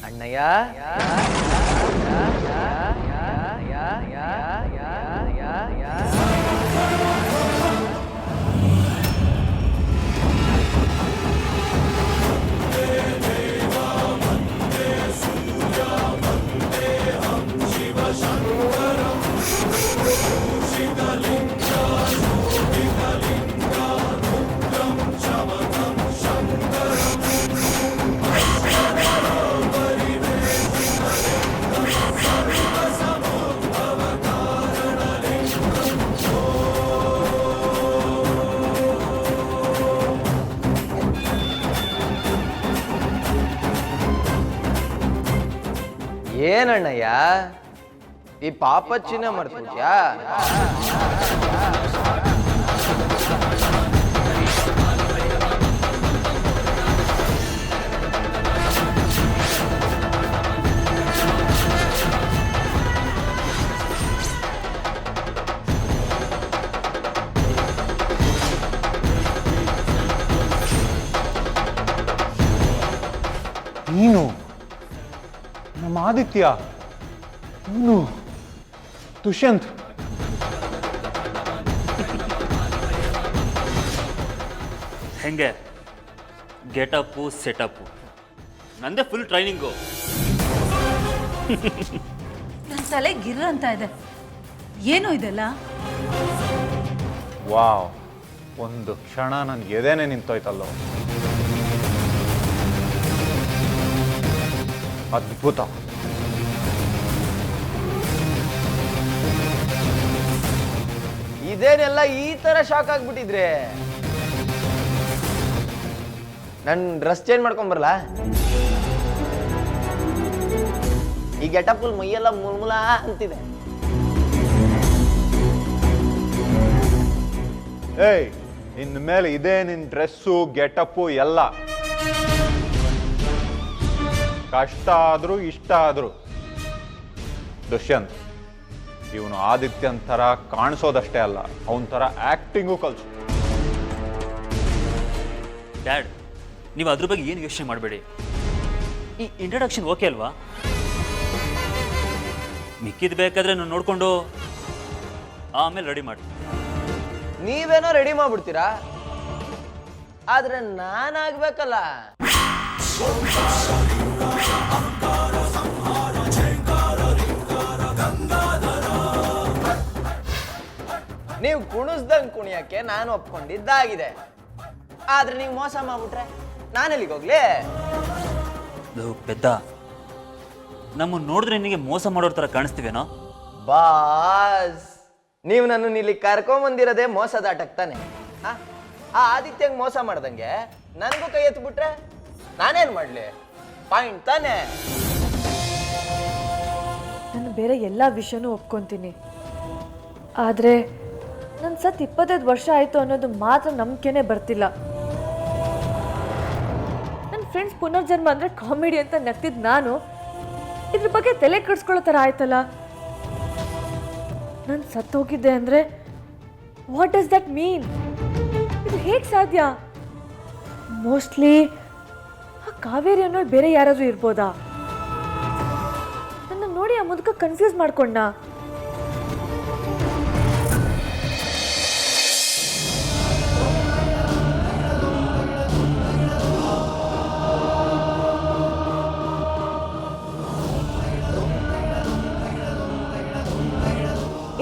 ಅಣ್ಣಯ್ಯ ಏನಣ್ಣಯ್ಯ ಈ ಪಾಪಚ್ಚಿನ ಮರ್ತ್ಬಿಟ್ಯಾ? ನೀನು ನಮ್ಮ ಆದಿತ್ಯ, ಇವನು ದುಷ್ಯಂತ್. ಹೆಂಗೆ ಗೆಟಪ್ಪು ಸೆಟಪ್ಪು ನಂದೇ ಫುಲ್ ಟ್ರೈನಿಂಗು. ನನ್ನ ತಲೆ ಗಿರ್ರ ಅಂತ ಇದೆ. ಏನು ಇದೆಲ್ಲ? ವಾವ್, ಒಂದು ಕ್ಷಣ ನನ್ನ ಎದೆನೇ ನಿಂತೋಯ್ತಲ್ಲೋ. ಅದ್ಭುತ. ಇದೇನೆಲ್ಲ ಈ ತರ ಶಾಕ್ ಆಗ್ಬಿಟ್ಟಿದ್ರೆ ನನ್ ಡ್ರೆಸ್ ಚೇಂಜ್ ಮಾಡ್ಕೊಂಬರಲ್ಲ. ಈ ಗೆಟಪ್ ಮೈಯೆಲ್ಲ ಮುಲ್ಮುಲ ಅಂತಿದೆ. ಏಯ್, ಇನ್ ಮೇಲೆ ಇದೇ ನಿನ್ ಡ್ರೆಸ್ಸು ಗೆಟಪ್ಪು ಎಲ್ಲ. ಕಷ್ಟ ಆದ್ರೂ ಇಷ್ಟ ಆದ್ರೂ ದುಷ್ಯಂತ್, ಇವನು ಆದಿತ್ಯನ್ ಥರ ಕಾಣಿಸೋದಷ್ಟೇ ಅಲ್ಲ, ಅವನ ಥರ ಆಕ್ಟಿಂಗು ಕಲ್ಸು. ಡ್ಯಾಡ್, ನೀವು ಅದ್ರ ಬಗ್ಗೆ ಏನು ಯೋಚನೆ ಮಾಡಬೇಡಿ. ಈ ಇಂಟ್ರಡಕ್ಷನ್ ಓಕೆ ಅಲ್ವಾ? ಮಿಕ್ಕಿದ್ ಬೇಕಾದ್ರೆ ನಾನು ನೋಡಿಕೊಂಡು ಆಮೇಲೆ ರೆಡಿ ಮಾಡಿ. ನೀವೇನೋ ರೆಡಿ ಮಾಡ್ಬಿಡ್ತೀರಾ, ಆದ್ರೆ ನಾನಾಗ್ಬೇಕಲ್ಲ. ನೀವು ಕುಣಿಸ್ದಂಗ್ ಕುಣಿಯಕ್ಕೆ ನಾನು ಒಪ್ಕೊಂಡಿದ್ದಾಗಿದೆ, ಆದ್ರೆ ನೀವು ಮೋಸ ಮಾಡ್ಬಿಟ್ರೆ ನಾನೆಲ್ಲಿಗೆ ಹೋಗ್ಲಿ? ಪೆದ್ದ, ನಮ್ಮ ನೋಡಿದ್ರೆ ನಿನಗೆ ಮೋಸ ಮಾಡೋರ್ ಥರ ಕಾಣಿಸ್ತೀವೇನೋ? ಬಾಸ್, ನೀವು ನನ್ನನ್ನು ಇಲ್ಲಿ ಕರ್ಕೊಂಬಂದಿರೋದೇ ಮೋಸದಾಟಕ್ತಾನೆ. ಆ ಆದಿತ್ಯಂಗ್ ಮೋಸ ಮಾಡ್ದಂಗೆ ನನಗೂ ಕೈ ಎತ್ಬಿಟ್ರೆ ನಾನೇನ್ ಮಾಡ್ಲಿ? ಪಾಯಿಂಟ್ ತಾನೆ. ನಾನು ಬೇರೆ ಎಲ್ಲ ವಿಷಯನೂ ಒಪ್ಕೊತೀನಿ, ಆದರೆ ನನ್ನ ಸತ್ 25 ವರ್ಷ ಆಯಿತು ಅನ್ನೋದು ಮಾತ್ರ ನಂಬಿಕೆನೇ ಬರ್ತಿಲ್ಲ. ನನ್ನ ಫ್ರೆಂಡ್ಸ್ ಪುನರ್ಜನ್ಮ ಅಂದರೆ ಕಾಮಿಡಿ ಅಂತ ನಗ್ತಿದ್ದು ನಾನು ಇದ್ರ ಬಗ್ಗೆ ತಲೆ ಕೆಡಿಸ್ಕೊಳ್ಳೋ ಥರ ಆಯ್ತಲ್ಲ. ನಾನು ಸತ್ತೋಗಿದ್ದೆ ಅಂದರೆ ವಾಟ್ ಡಸ್ ದಟ್ ಮೀನ್? ಇದು ಹೇಗೆ ಸಾಧ್ಯ? ಮೋಸ್ಟ್ಲಿ ಆ ಕಾವೇರಿ ಅನ್ನೋಳು ಬೇರೆ ಯಾರಾದರೂ ಇರ್ಬೋದಾ? ನನ್ನ ನೋಡಿ ಆ ಮುದುಕ ಕನ್ಫ್ಯೂಸ್ ಮಾಡ್ಕೊಂಡ.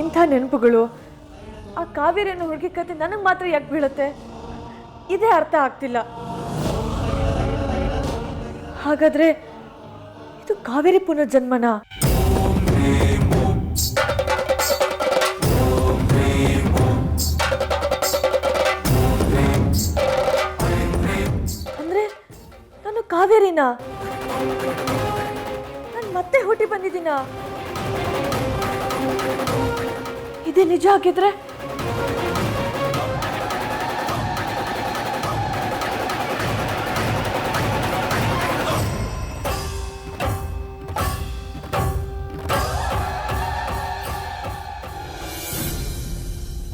ಇಂಥ ನೆನಪುಗಳು, ಆ ಕಾವೇರಿಯನ್ನು ಹುಡುಗಿ ಕತೆ ನನಗೆ ಮಾತ್ರ ಯಾಕೆ ಬೀಳುತ್ತೆ? ಇದೇ ಅರ್ಥ ಆಗ್ತಿಲ್ಲ. ಹಾಗಾದ್ರೆ ಇದು ಕಾವೇರಿ ಪುನರ್ಜನ್ಮನ? ಅಂದ್ರೆ ನಾನು ಕಾವೇರಿನ? ನಾನು ಮತ್ತೆ ಹುಟ್ಟಿ ಬಂದಿದ್ದೀನ? ಇದೇ ನಿಜ ಆಗಿದ್ರೆ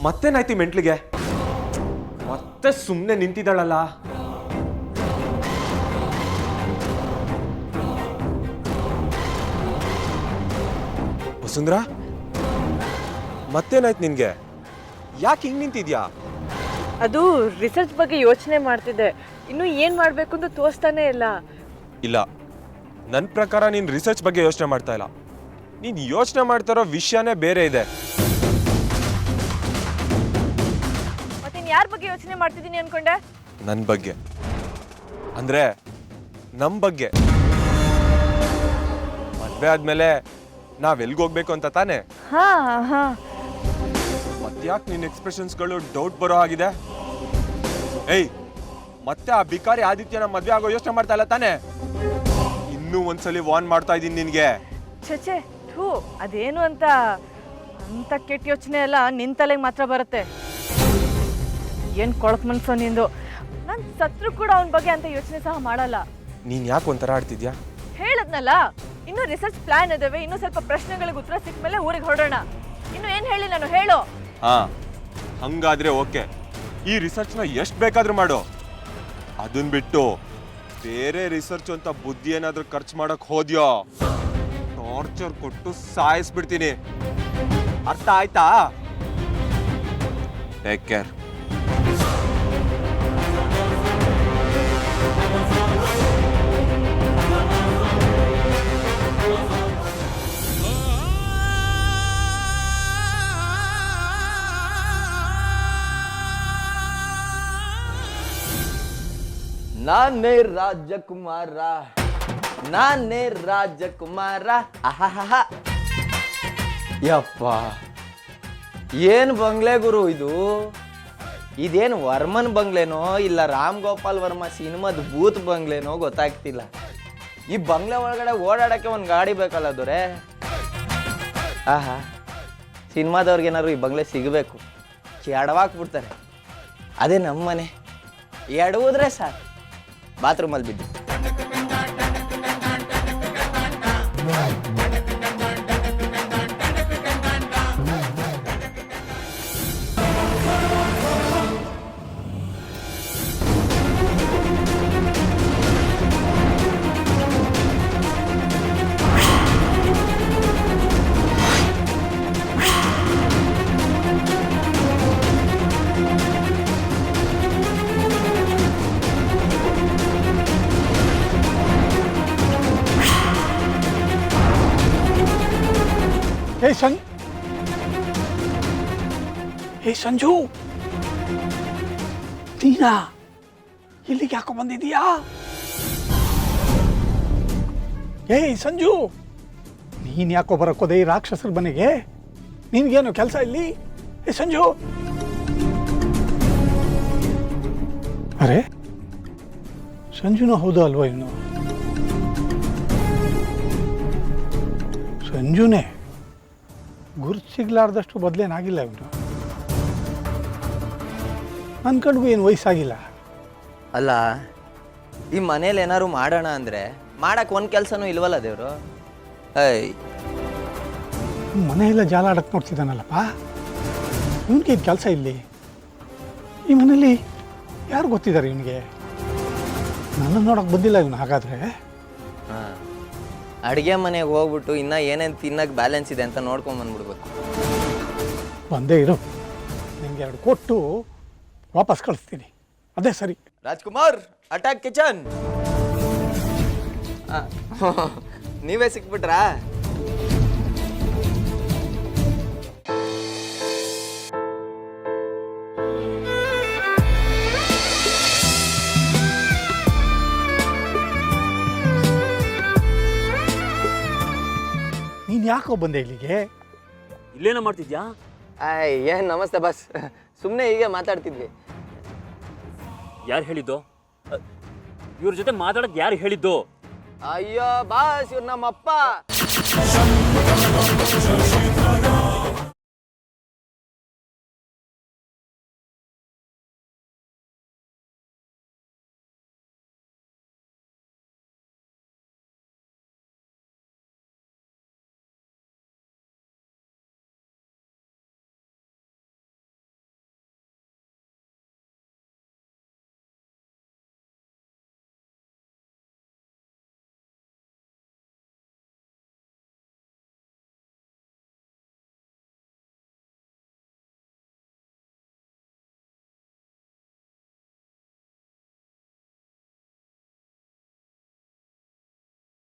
ಮತ್ತೇನಾಯ್ತು ಮೆಂಟ್ಲಿಗೆ? ಮತ್ತೆ ಸುಮ್ಮನೆ ನಿಂತಿದ್ದಾಳಲ್ಲ. ವಸುಂಧರಾ ಮತ್ತೇನಾಯ್ತು ನಿನ್ಗೆ? ಯಾಕೆ ಹಿಂಗ್ ನಿಂತಿದ್ಯಾ? ಅದು ರಿಸರ್ಚ್ ಬಗ್ಗೆ ಯೋಚನೆ ಮಾಡ್ತಿದ್ದೆ. ಇನ್ನು ಏನು ಮಾಡಬೇಕು ಅಂತ ತೋರಿಸ್ತಾನೆ ಇಲ್ಲ. ಇಲ್ಲ, ನನ್ನ ಪ್ರಕಾರ ನೀನು ರಿಸರ್ಚ್ ಬಗ್ಗೆ ಯೋಚನೆ ಮಾಡ್ತಾ ಇಲ್ಲ. ನೀನು ಯೋಚನೆ ಮಾಡ್ತಾ ಇರೋ ವಿಷಯನೇ ಬೇರೆ ಇದೆ. ಮತ್ತೆ ಯಾರ ಬಗ್ಗೆ ಯೋಚನೆ ಮಾಡ್ತಿದ್ದೀನಿ ಅನ್ಕೊಂಡೆ? ನನ್ನ ಬಗ್ಗೆ ಅಂದ್ರೆ ನಮ್ಮ ಬಗ್ಗೆ. ಮದ್ವೆ ಆದ್ಮೇಲೆ ನಾವ್ ಎಲ್ಗೋಗ್ಬೇಕು ಅಂತ ತಾನೆ? ಹಾ ಹಾ. ಮತ್ತ್ಯಾಕೆ ನಿನ್ನ ಎಕ್ಸ್ಪ್ರೆಷನ್ಸ್ಗಳು ಡೌಟ್ ಬರೋ ಆಗಿದೆ? ಏಯ್, ಮತ್ತೆ ಆ ಬಿಕಾರಿ ಆದಿತ್ಯನ ಮದ್ವೆ ಆಗೋ ಯೋಚನೆ ಮಾಡ್ತಾ ಇಲ್ಲ ತಾನೆ? ಇನ್ನೂ ಒಂದ್ಸಲಿ ವಾರ್ನ್ ಮಾಡ್ತಾ ಇದ್ದೀನಿ ನಿನ್ಗೆ. ಛೇ ಥೂ, ಅದೇನು ಅಂತ ಕೆಟ್ಟ ಯೋಚನೆ ಎಲ್ಲ ನಿನ್ ತಲೆಗೆ ಮಾತ್ರ ಬರುತ್ತೆ. ಏನ್ ಕೊಳಕ್ ಮನ್ಸೋ ನಿಂದು. ನಾನು ಸತ್ರು ಕೂಡ ಅವನ ಬಗ್ಗೆ ಅಂತ ಯೋಚನೆ ಸಹ ಮಾಡಲ್ಲ. ನೀನ್ ಯಾಕೆ ಒಂಥರ ಆಡ್ತಿದ್ಯಾ? ಹೇಳದ್ನಲ್ಲ, ಇನ್ನು ರಿಸರ್ಚ್ ಪ್ಲಾನ್ ಇದಾವೆ. ಇನ್ನು ಸ್ವಲ್ಪ ಪ್ರಶ್ನೆಗಳಿಗೆ ಉತ್ತರ ಸಿಕ್ಕ ಮೇಲೆ ಊರಿಗೆ ಹೊರಡೋಣ. ಇನ್ನು ಏನ್ ಹೇಳಿ ನಾನು? ಹೇಳು. ಹಾ, ಹಂಗಾದ್ರೆ ಓಕೆ. ಈ ರಿಸರ್ಚ್ನ ಎಷ್ಟು ಬೇಕಾದ್ರೂ ಮಾಡು. ಅದನ್ ಬಿಟ್ಟು ಬೇರೆ ರಿಸರ್ಚ್ ಅಂತ ಬುದ್ಧಿ ಏನಾದ್ರೂ ಖರ್ಚು ಮಾಡಕ್ ಹೋದ್ಯೋ, ಟಾರ್ಚರ್ ಕೊಟ್ಟು ಸಾಯಿಸ್ಬಿಡ್ತೀನಿ. ಅರ್ಥ ಆಯ್ತಾ? Take care. ನಾನೇ ರಾಜಕುಮಾರ, ನಾನೇ ರಾಜಕುಮಾರ. ಆಹಾಹ, ಯಪ್ಪ ಏನು ಬಂಗ್ಲೆ ಗುರು ಇದು? ಇದೇನು ವರ್ಮನ್ ಬಂಗ್ಲೆನೋ ಇಲ್ಲ ರಾಮ್ ಗೋಪಾಲ್ ವರ್ಮ ಸಿನಿಮಾದ ಭೂತ್ ಬಂಗ್ಲೆನೋ ಗೊತ್ತಾಗ್ತಿಲ್ಲ. ಈ ಬಂಗ್ಲೆ ಒಳಗಡೆ ಓಡಾಡಕ್ಕೆ ಒಂದು ಗಾಡಿ ಬೇಕಲ್ಲ ದೊರೆ. ಆಹಾ, ಸಿನಿಮಾದವ್ರಿಗೇನಾದ್ರು ಈ ಬಂಗ್ಲೆ ಸಿಗಬೇಕು, ಎಡವಾಕ್ಬಿಡ್ತಾರೆ. ಅದೇ ನಮ್ಮ ಮನೆ, ಎಡವುದ್ರೆ ಸಾಕು ಬಾತ್ರೂಮಲ್ಲಿ ಬಿದ್ದು. ಹೇ ಸಂಜು, ನೀನಾ ಇಲ್ಲಿಗೆ ಯಾಕೋ ಬಂದಿದೀಯಾ? ಏಯ್ ಸಂಜು, ನೀನ್ ಯಾಕೋ ಬರಕೋದೆ ಈ ರಾಕ್ಷಸರ ಮನೆಗೆ? ನಿನ್ಗೇನು ಕೆಲಸ ಇಲ್ಲಿ? ಏ ಸಂಜು, ಅರೆ ಸಂಜುನೂ ಹೌದು ಅಲ್ವಾ? ಇನ್ನು ಸಂಜುನೇ ಗುರ್ತು ಸಿಗ್ಲಾರ್ದಷ್ಟು ಬದಲೇನಾಗಿಲ್ಲ ಇವನು. ನನ್ನ ಕಣ್ಗೂ ಏನು ವಯಸ್ಸಾಗಿಲ್ಲ. ಅಲ್ಲ, ಈ ಮನೇಲಿ ಏನಾದ್ರು ಮಾಡೋಣ ಅಂದರೆ ಮಾಡಕ್ಕೆ ಒಂದು ಕೆಲಸನೂ ಇಲ್ವಲ್ಲ ದೇವರು. ಮನೆಯೆಲ್ಲ ಜಾಲ ಆಡಕ್ಕೆ ನೋಡ್ತಿದ್ದಾನಲ್ಲಪ್ಪ, ಇವನಿಗೆ ಇದು ಕೆಲಸ ಇಲ್ಲಿ. ಈ ಮನೇಲಿ ಯಾರು ಗೊತ್ತಿದ್ದಾರೆ ಇವನಿಗೆ? ನನ್ನನ್ನು ನೋಡೋಕೆ ಬಂದಿಲ್ಲ ಇವನು. ಹಾಗಾದರೆ ಹಾಂ, ಅಡುಗೆ ಮನೆಗೆ ಹೋಗ್ಬಿಟ್ಟು ಇನ್ನೂ ಏನೇನು ತಿನ್ನಕ್ಕೆ ಬ್ಯಾಲೆನ್ಸ್ ಇದೆ ಅಂತ ನೋಡ್ಕೊಂಬಂದ್ಬಿಡ್ಬೇಕು. ಒಂದೇ ಇರು, ನಿಮ್ಗೆ 2 ಕೊಟ್ಟು ವಾಪಸ್ ಕಳಿಸ್ತೀನಿ, ಅದೇ ಸರಿ. Rajkumar, attack kitchen. ನೀವೇ ಸಿಕ್ಬಿಟ್ರಾ? ನೀನು ಯಾಕೋ ಬಂದೆ ಇಲ್ಲಿಗೆ? ಇಲ್ಲೇನ ಮಾಡ್ತಿದ್ಯಾ? ಏನು ನಮಸ್ತೆ ಬಸ್, ಸುಮ್ಮನೆ ಹೀಗೆ ಮಾತಾಡ್ತಿದ್ವಿ. ಯಾರು ಹೇಳಿದ್ದು? ಇವ್ರ ಜೊತೆ ಮಾತಾಡಕ್ ಯಾರು ಹೇಳಿದ್ದು? ಅಯ್ಯೋ ಬಾಸ್, ಇವ್ರು ನಮ್ಮಪ್ಪ.